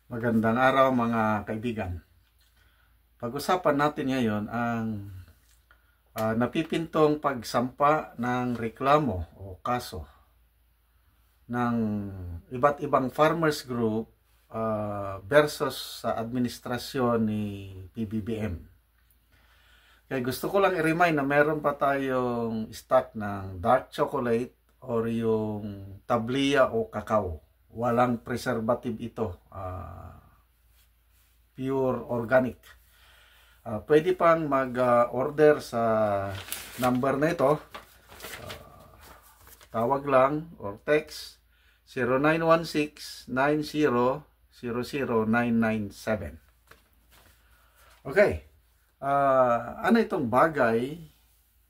Magandang araw mga kaibigan. Pag-usapan natin ngayon ang napipintong pagsampa ng reklamo o kaso ng iba't ibang farmers group versus sa administrasyon ni PBBM. Kaya gusto ko lang i-remind na meron pa tayong stock ng dark chocolate or yung tablia o kakao. Walang preservative ito. Pure organic. Pwede pang mag-order sa number na ito. Tawag lang or text 0916-9000-997. Okay. Ano itong bagay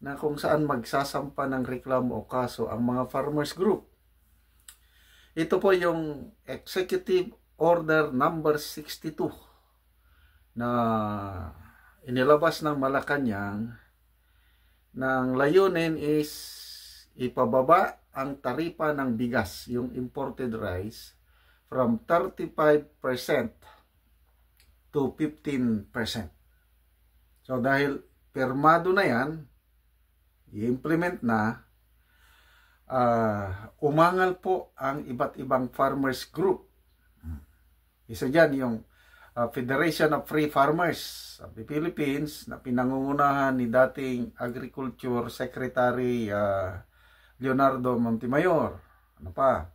na kung saan magsasampa ng reklamo o kaso ang mga farmers group? Ito po yung Executive Order number 62 na inilabas ng Malacanang ng layunin is ipababa ang taripa ng bigas, yung imported rice, from 35% to 15%. So dahil pirmado na yan, i-implement na, umangal po ang iba't ibang farmers group. Isa dyan yung Federation of Free Farmers of the Philippines na pinangungunahan ni dating Agriculture Secretary Leonardo Montemayor. Ano pa?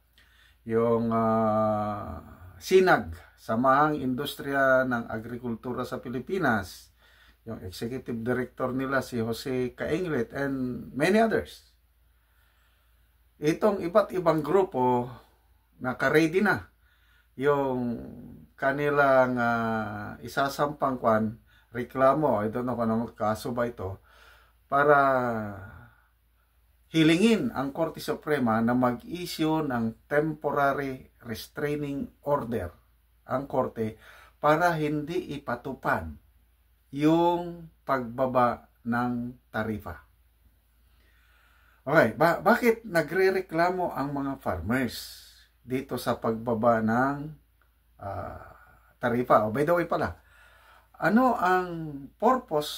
Yung SINAG, Samahang Industriya ng Agrikultura sa Pilipinas. Yung executive director nila si Jose Cainglet and many others. Itong iba't ibang grupo naka-ready na yung kanilang isasampang reklamo, I don't know kung anong kaso ba ito, para hilingin ang Korte Suprema na mag-issue ng temporary restraining order ang Korte para hindi ipatupad yung pagbaba ng tarifa. Okay, bakit nagrereklamo ang mga farmers dito sa pagbaba ng tarifa? By the way pala, ano ang purpose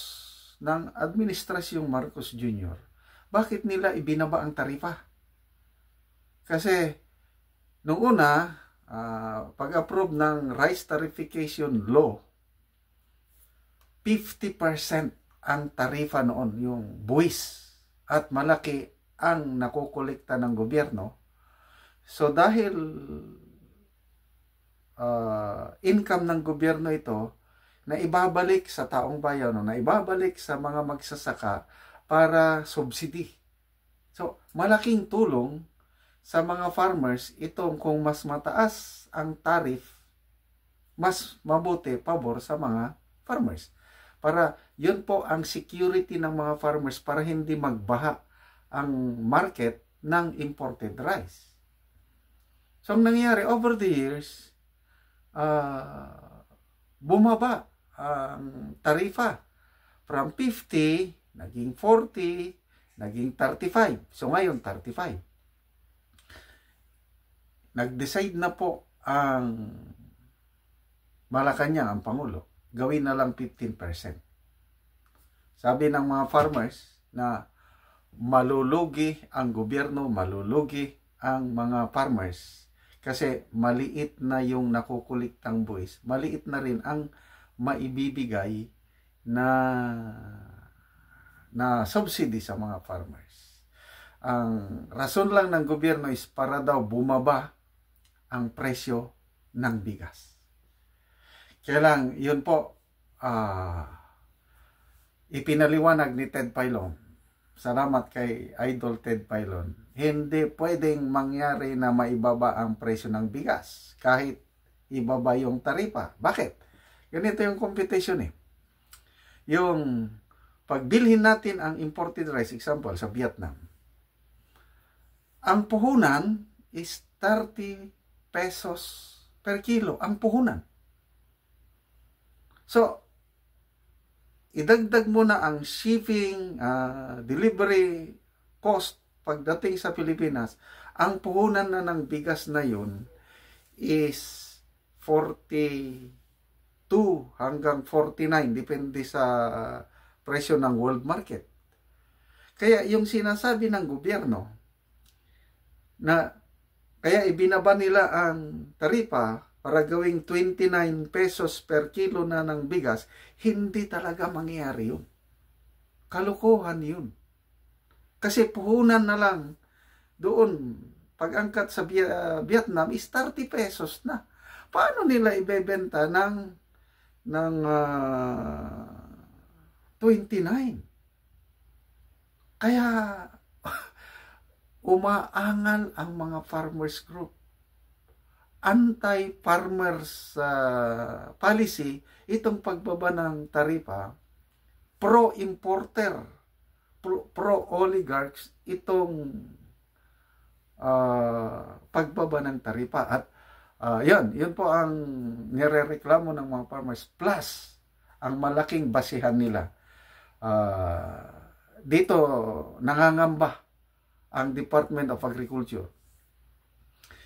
ng Administrasyong Marcos Jr.? Bakit nila ibinaba ang tarifa? Kasi nung una, pag-approve ng Rice Tarification Law, 50% ang tarifa noon, yung buwis, at malaki ang nakukolekta ng gobyerno. So dahil income ng gobyerno ito na ibabalik sa taong bayan, na ibabalik sa mga magsasaka para subsidy. So malaking tulong sa mga farmers itong kung mas mataas ang tariff, mas mabuti pabor sa mga farmers. Para yun po ang security ng mga farmers para hindi magbaha ang market ng imported rice. So ang nangyayari over the years, bumaba ang tarifa from 50, naging 40, naging 35. So ngayon 35. Nag-decide na po ang Malacanang, ang Pangulo, gawin na lang 15%. Sabi ng mga farmers na malulugi ang gobyerno, malulugi ang mga farmers kasi maliit na yung nakukuliktang buwis, maliit na rin ang maibibigay na subsidy sa mga farmers. Ang rason lang ng gobyerno is para daw bumaba ang presyo ng bigas. Kaya lang, yun po, ipinaliwanag ni Ted Filon. Salamat kay Idol Ted Filon. Hindi pwedeng mangyari na maibaba ang presyo ng bigas kahit ibaba yung taripa. Bakit? Ganito yung competition eh. Yung pagbilhin natin ang imported rice, example, sa Vietnam, ang puhunan is 30 pesos per kilo. Ang puhunan. So, idagdag mo na ang shipping, delivery cost pagdating sa Pilipinas. Ang puhunan na ng bigas na yun is 42 hanggang 49, depende sa presyo ng world market. Kaya yung sinasabi ng gobyerno na kaya ibinaba nila ang taripa para gawing 29 pesos per kilo na ng bigas, hindi talaga mangyayari yun. Kalokohan yun. Kasi puhunan na lang doon, pag-angkat sa Vietnam is 30 pesos na. Paano nila ibebenta ng 29? Kaya umaangal ang mga farmers group. Anti-farmers policy, itong pagbaba ng taripa, pro-importer, pro-oligarchs, itong pagbaba ng taripa. At yun po ang nirereklamo ng mga farmers. Plus, ang malaking basihan nila. Dito, nangangamba ang Department of Agriculture.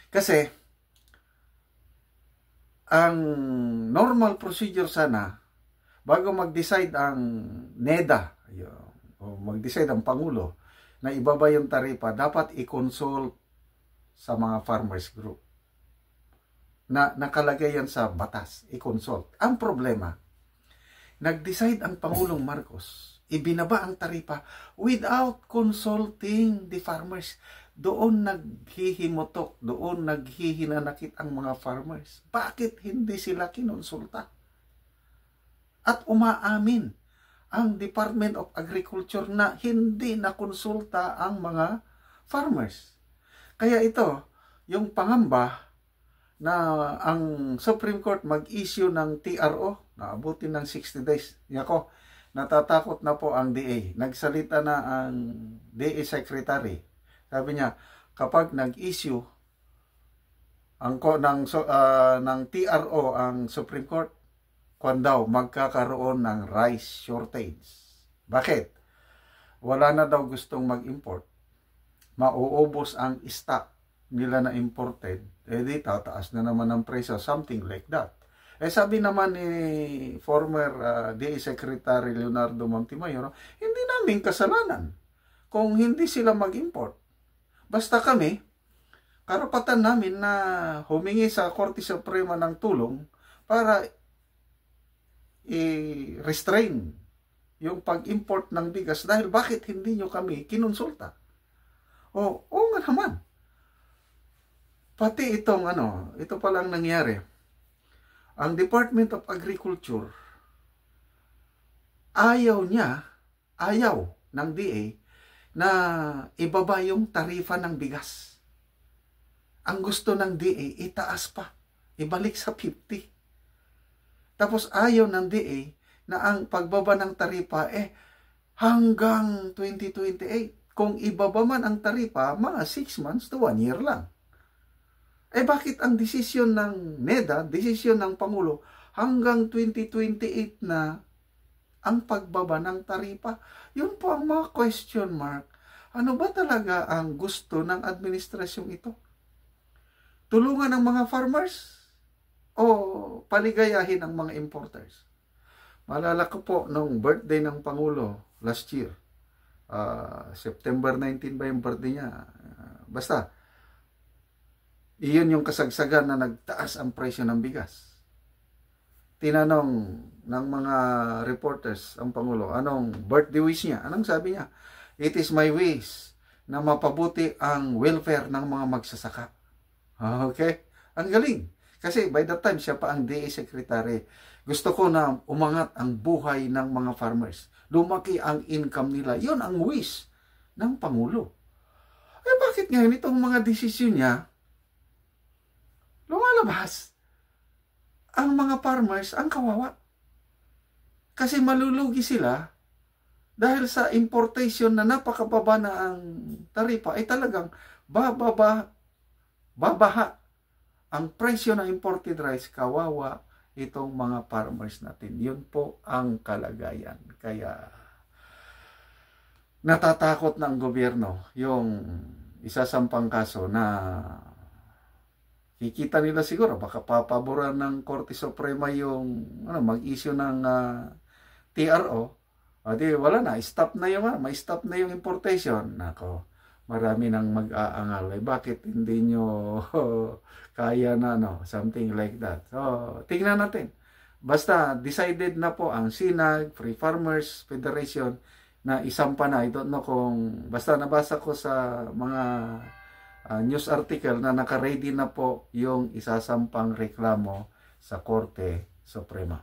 Kasi, ang normal procedure sana, bago mag-decide ang NEDA, o mag-decide ang Pangulo, na ibaba yung taripa, dapat i-consult sa mga farmers group. Na nakalagay yan sa batas, i-consult. Ang problema, nag-decide ang Pangulong Marcos, ibinaba ang taripa without consulting the farmers. Doon naghihimutok, doon naghihinanakit ang mga farmers. Bakit hindi sila kinonsulta? At umaamin ang Department of Agriculture na hindi nakonsulta ang mga farmers. Kaya ito, yung pangamba na ang Supreme Court mag-issue ng TRO, naabutin ng 60 days. Yako, natatakot na po ang DA. Nagsalita na ang DA Secretary. Sabi niya, kapag nag-issue ng TRO ang Supreme Court, kung daw magkakaroon ng rice shortage. Bakit? Wala na daw gustong mag-import. Mauubos ang stock nila na imported. Di tataas na naman ang presyo, something like that. Sabi naman ni former DA Secretary Leonardo Montemayor, hindi namin kasalanan kung hindi sila mag-import. Basta kami, karapatan namin na humingi sa Korte Suprema ng tulong para i-restrain yung pag-import ng bigas dahil bakit hindi nyo kami kinonsulta? O nga naman. Pati itong ito palang nangyari. Ang Department of Agriculture, ayaw ng DA na ibaba yung tarifa ng bigas. Ang gusto ng DA, itaas pa. Ibalik sa 50. Tapos ayaw ng DA na ang pagbaba ng taripa hanggang 2028. Kung ibaba man ang taripa, mga 6 months to 1 year lang. Bakit ang desisyon ng NEDA, desisyon ng Pangulo, hanggang 2028 na ang pagbaba ng taripa? Yun po ang mga question mark. Ano ba talaga ang gusto ng administrasyong ito? Tulungan ang mga farmers o paligayahin ang mga importers? Maalala ko po nung birthday ng Pangulo last year, September 19 ba yung birthday niya? Basta, iyon yung kasagsagan na nagtaas ang presyo ng bigas. Tinanong ng mga reporters ang Pangulo, anong birthday wish niya? Anong sabi niya? It is my wish na mapabuti ang welfare ng mga magsasaka. Okay? Ang galing. Kasi by that time, siya pa ang DA Secretary. Gusto ko na umangat ang buhay ng mga farmers. Lumaki ang income nila. Yun ang wish ng Pangulo. Bakit ngayon itong mga desisyon niya, lumalabas ang mga farmers ang kawawa? Kasi malulugi sila dahil sa importation na napakababa na ang taripa ay talagang babaha ang presyo ng imported rice. Kawawa itong mga farmers natin. Yun po ang kalagayan. Kaya natatakot na ang gobyerno yung isasampang kaso na kikita nila siguro, baka papaboran ng Korte Suprema yung mag-issue ng TRO. O di, wala na, stop na yung, may stop na yung importation. Nako, marami nang mag-aangal. Bakit hindi nyo kaya na, something like that. So, tingnan natin. Basta, decided na po ang SINAG, Free Farmers Federation, na isampa na. I don't know kung, basta nabasa ko sa mga news article na naka-ready na po yung isasampang reklamo sa Korte Suprema.